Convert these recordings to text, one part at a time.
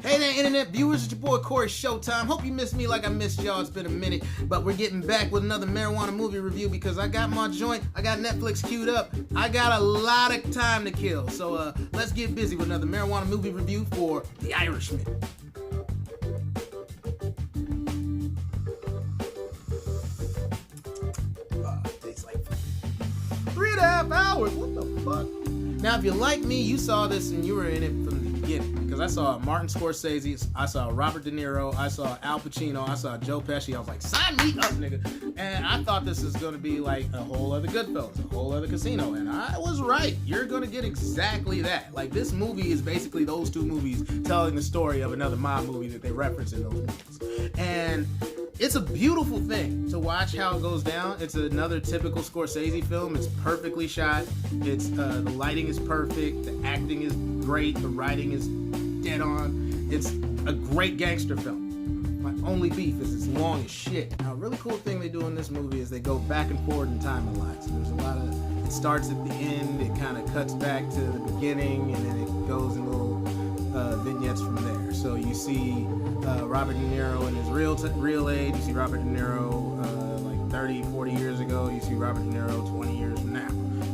Hey there, internet viewers, it's your boy Cory Showtime. Hope you missed me like I missed y'all. It's been a minute, but we're getting back with another marijuana movie review because I got my joint, I got Netflix queued up. I got a lot of time to kill, so let's get busy with another marijuana movie review for The Irishman. Tastes like 3.5 hours. What the fuck? Now, if you're like me, you saw this and you were in it from the beginning. Because I saw Martin Scorsese, I saw Robert De Niro, I saw Al Pacino, I saw Joe Pesci. I was like, sign me up, nigga. And I thought this was going to be like a whole other Goodfellas, a whole other Casino. And I was right. You're going to get exactly that. Like, this movie is basically those two movies telling the story of another mob movie that they reference in those movies. And it's a beautiful thing to watch how it goes down. It's another typical Scorsese film. It's perfectly shot. It's the lighting is perfect. The acting is great. The writing is dead on. It's a great gangster film. My only beef is it's long as shit. Now, a really cool thing they do in this movie is they go back and forward in timeline. So there's a lot of, it starts at the end, it kind of cuts back to the beginning, and then it goes in little vignettes from there. So you see Robert De Niro in his real age. You see Robert De Niro like 30, 40 years ago. You see Robert De Niro 20 years from now.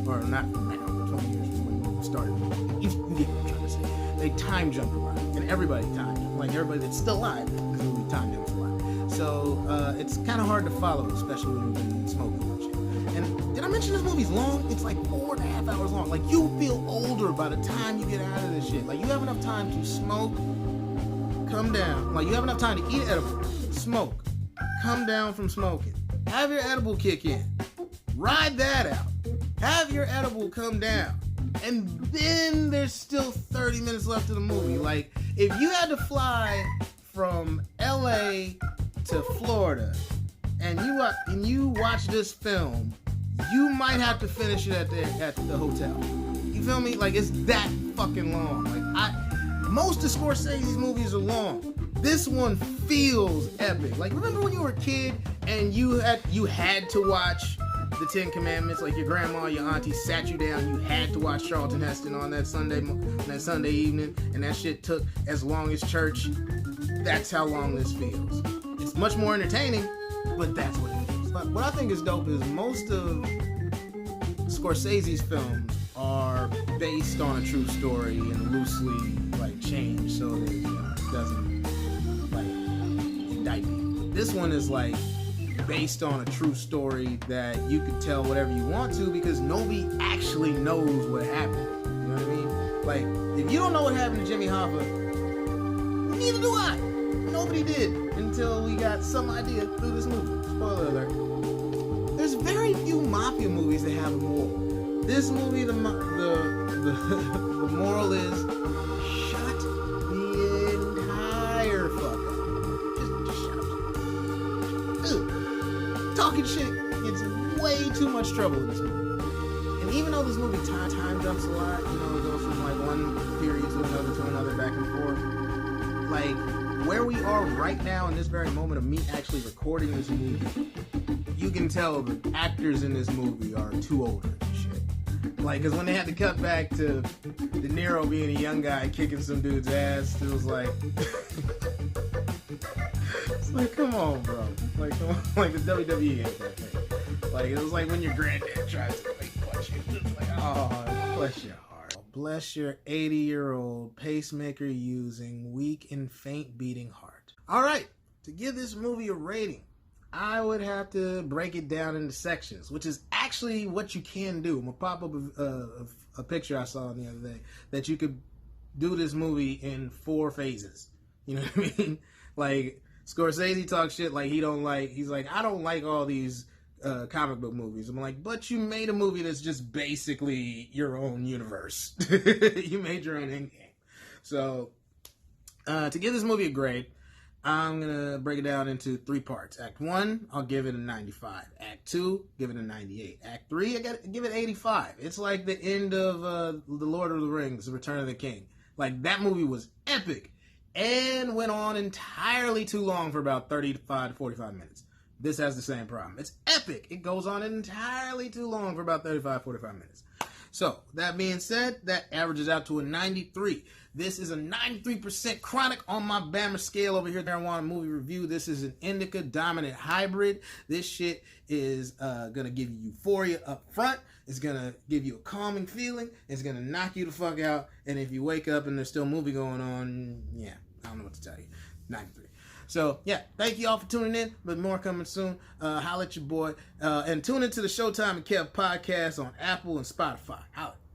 Or not from now, but 20 years from when we started. You get what I'm trying to say. They time jump around. And everybody time jump. Like everybody that's still alive, this movie time jumps around. So it's kind of hard to follow, especially when you've been smoking and shit. And did I mention this movie's long? It's like 4.5 hours long. Like, you feel older by the time you get out of this shit. Like, you have enough time to smoke, come down. Like, you have enough time to eat edible, smoke, come down from smoking, have your edible kick in, ride that out, have your edible come down, and then there's still 30 minutes left of the movie. Like, if you had to fly from LA to Florida and you watch this film, you might have to finish it at the hotel. You feel me? Like, it's that fucking long. Like, most of Scorsese's movies are long. This one feels epic. Like, remember when you were a kid and you had to watch the Ten Commandments? Like, your grandma, your auntie sat you down. You had to watch Charlton Heston on that Sunday evening, and that shit took as long as church. That's how long this feels. It's much more entertaining, but that's what it is. But what I think is dope is most of Scorsese's films are based on a true story and loosely like changed so that it doesn't like indict you. This one is like based on a true story that you could tell whatever you want to because nobody actually knows what happened. You know what I mean? Like, if you don't know what happened to Jimmy Hoffa, neither do I. Nobody did until we got some idea through this movie. Spoiler alert. There's very few mafia movies that have a moral. This movie, the moral is shut the entire fuck up. Just shut up. Talking shit gets way too much trouble in this movie. And even though this movie time jumps a lot, you know, it goes from like one period to another, back and forth. Like, where we are right now in this very moment of me actually recording this movie, you can tell the actors in this movie are too old for this shit. Like, because when they had to cut back to De Niro being a young guy kicking some dude's ass, it was like, it's like, come on, bro. Like, come on. Like, the WWE ain't that thing. Like, it was like when your granddad tries to like punch you. It's like, oh, bless your heart. Bless your 80-year-old pacemaker using weak and faint beating heart. All right, to give this movie a rating, I would have to break it down into sections, which is actually what you can do. I'm gonna pop up a picture I saw the other day that you could do this movie in 4 phases. You know what I mean? Like, Scorsese talks shit like he's like, I don't like all these comic book movies. I'm like, but you made a movie that's just basically your own universe. You made your own endgame. So, to give this movie a grade, I'm going to break it down into 3 parts. Act 1, I'll give it a 95. Act 2, give it a 98. Act 3, I gotta give it 85. It's like the end of The Lord of the Rings, The Return of the King. Like, that movie was epic and went on entirely too long for about 35 to 45 minutes. This has the same problem. It's epic. It goes on entirely too long for about 35, 45 minutes. So, that being said, that averages out to a 93. This is a 93% chronic on my Bammer scale over here. Marijuana movie review. This is an indica dominant hybrid. This shit is gonna give you euphoria up front. It's gonna give you a calming feeling. It's gonna knock you the fuck out. And if you wake up and there's still a movie going on, yeah, I don't know what to tell you. 93. So, yeah, thank you all for tuning in, but more coming soon. Holla at your boy. And tune into the Showtime and Kev podcast on Apple and Spotify. Holla.